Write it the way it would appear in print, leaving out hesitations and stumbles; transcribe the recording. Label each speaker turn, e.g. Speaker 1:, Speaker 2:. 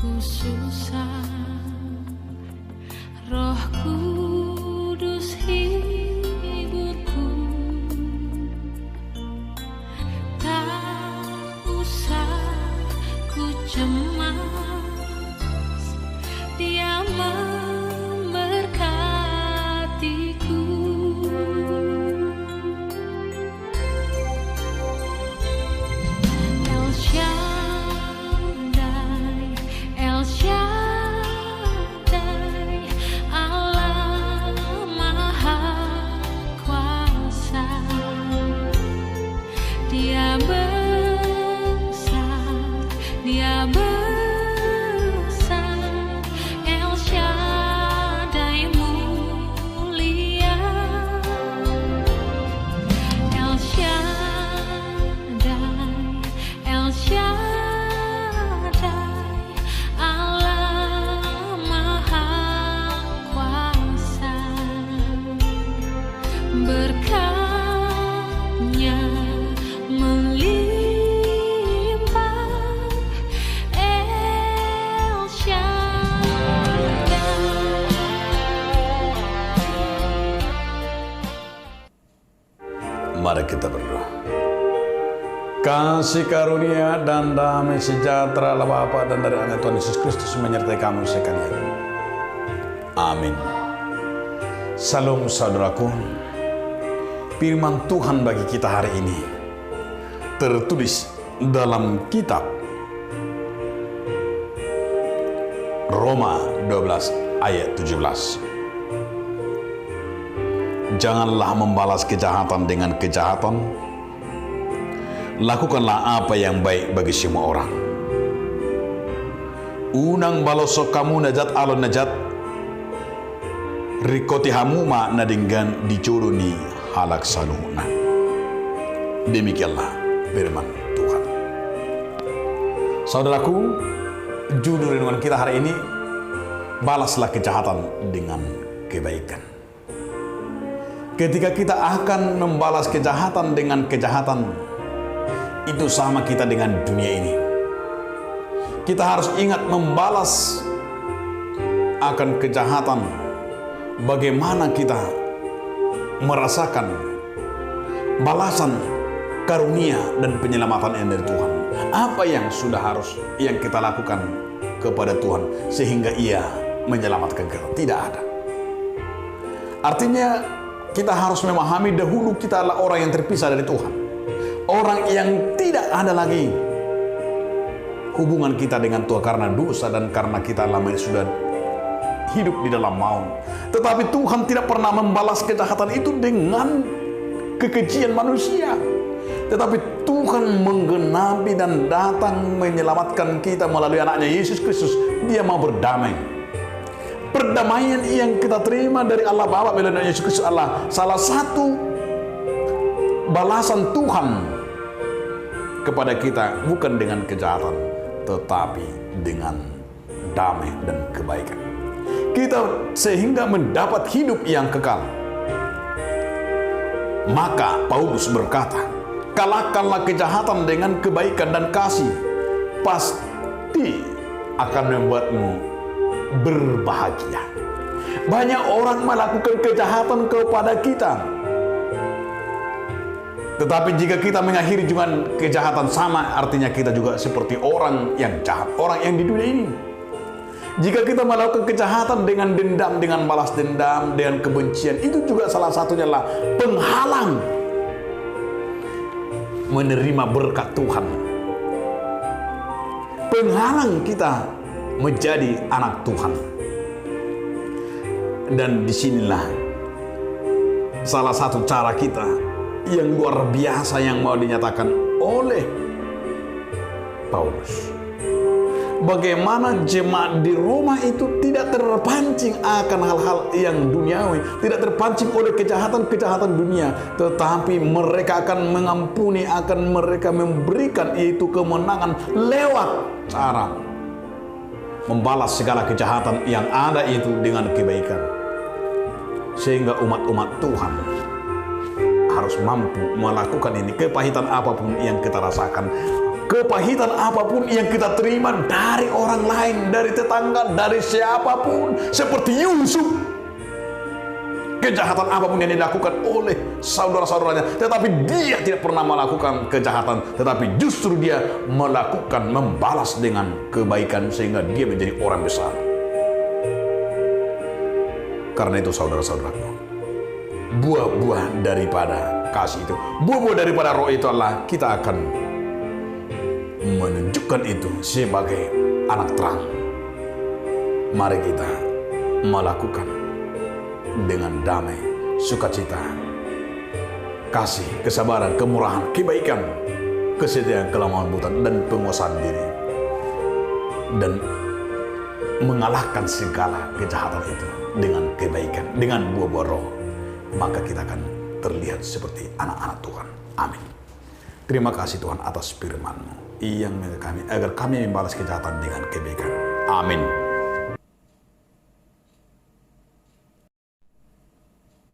Speaker 1: Ku susah, Roh Kudus hiburku. Tak usah ku cemas, Dia memberkatiku. El Shaddai, El Shaddai, Allah Maha Kuasa. Dia besar, Dia besar, El Shaddai mulia. El Shaddai, El Shaddai, Allah Maha Kuasa. Berkatnya melimpah, El Shaddai.
Speaker 2: Mari kita berdoa. Kasih karunia dan damai sejahtera Allah Bapa dan dari anak Tuhan Yesus Kristus menyertai kamu sekalian. Amin. Salam saudaraku. Firman Tuhan bagi kita hari ini tertulis dalam kitab Roma 12 ayat 17. Janganlah membalas kejahatan dengan kejahatan. Lakukanlah apa yang baik bagi semua orang. Unang baloso kamu najat alon najat. Rikoti hamuma nadinggan dicuruni halak saluhna. Demikianlah firman Tuhan. Saudaraku, judul renungan kita hari ini, balaslah kejahatan dengan kebaikan. Ketika kita akan membalas kejahatan dengan kejahatan, itu sama kita dengan dunia ini. Kita harus ingat membalas akan kejahatan. Bagaimana kita merasakan balasan karunia dan penyelamatan yang dari Tuhan. Apa yang sudah harus yang kita lakukan kepada Tuhan sehingga Ia menyelamatkan kita? Tidak ada. Artinya kita harus memahami dahulu kita adalah orang yang terpisah dari Tuhan. Orang yang tidak ada lagi hubungan kita dengan Tuhan karena dosa dan karena kita lama sudah hidup di dalam maut. Tetapi Tuhan tidak pernah membalas kejahatan itu dengan kekejian manusia. Tetapi Tuhan menggenapi dan datang menyelamatkan kita melalui anaknya Yesus Kristus. Dia mau berdamai. Perdamaian yang kita terima dari Allah Bapa melalui Yesus Kristus adalah salah satu balasan Tuhan kepada kita, bukan dengan kejahatan, tetapi dengan damai dan kebaikan. Kita sehingga mendapat hidup yang kekal. Maka Paulus berkata, kalahkanlah kejahatan dengan kebaikan dan kasih, pasti akan membuatmu berbahagia. Banyak orang melakukan kejahatan kepada kita, tetapi jika kita mengakhiri dengan kejahatan, sama artinya kita juga seperti orang yang jahat, orang yang di dunia ini. Jika kita melakukan kejahatan dengan dendam, dengan balas dendam, dengan kebencian, itu juga salah satunya adalah penghalang menerima berkat Tuhan. Penghalang kita menjadi anak Tuhan. Dan disinilah salah satu cara kita yang luar biasa yang mau dinyatakan oleh Paulus. Bagaimana jemaat di Roma itu tidak terpancing akan hal-hal yang duniawi, tidak terpancing oleh kejahatan-kejahatan dunia, tetapi mereka akan mengampuni, akan mereka memberikan yaitu kemenangan lewat cara membalas segala kejahatan yang ada itu dengan kebaikan. Sehingga umat-umat Tuhan harus mampu melakukan ini, kepahitan apapun yang kita rasakan, kepahitan apapun yang kita terima dari orang lain, dari tetangga, dari siapapun, seperti Yusuf, kejahatan apapun yang dilakukan oleh saudara-saudaranya, tetapi dia tidak pernah melakukan kejahatan, tetapi justru dia melakukan, membalas dengan kebaikan, sehingga dia menjadi orang besar. Karena itu saudara-saudaraku, buah-buah daripada kasih itu, buah-buah daripada roh itu adalah kita akan menunjukkan itu sebagai anak terang. Mari kita melakukan dengan damai, sukacita, kasih, kesabaran, kemurahan, kebaikan, kesetiaan, kelemah lembutan, dan penguasaan diri, dan mengalahkan segala kejahatan itu dengan kebaikan, dengan buah-buah roh. Maka kita akan terlihat seperti anak-anak Tuhan. Amin. Terima kasih Tuhan atas firman-Mu yang kami, agar kami membalas kejahatan dengan kebaikan. Amin.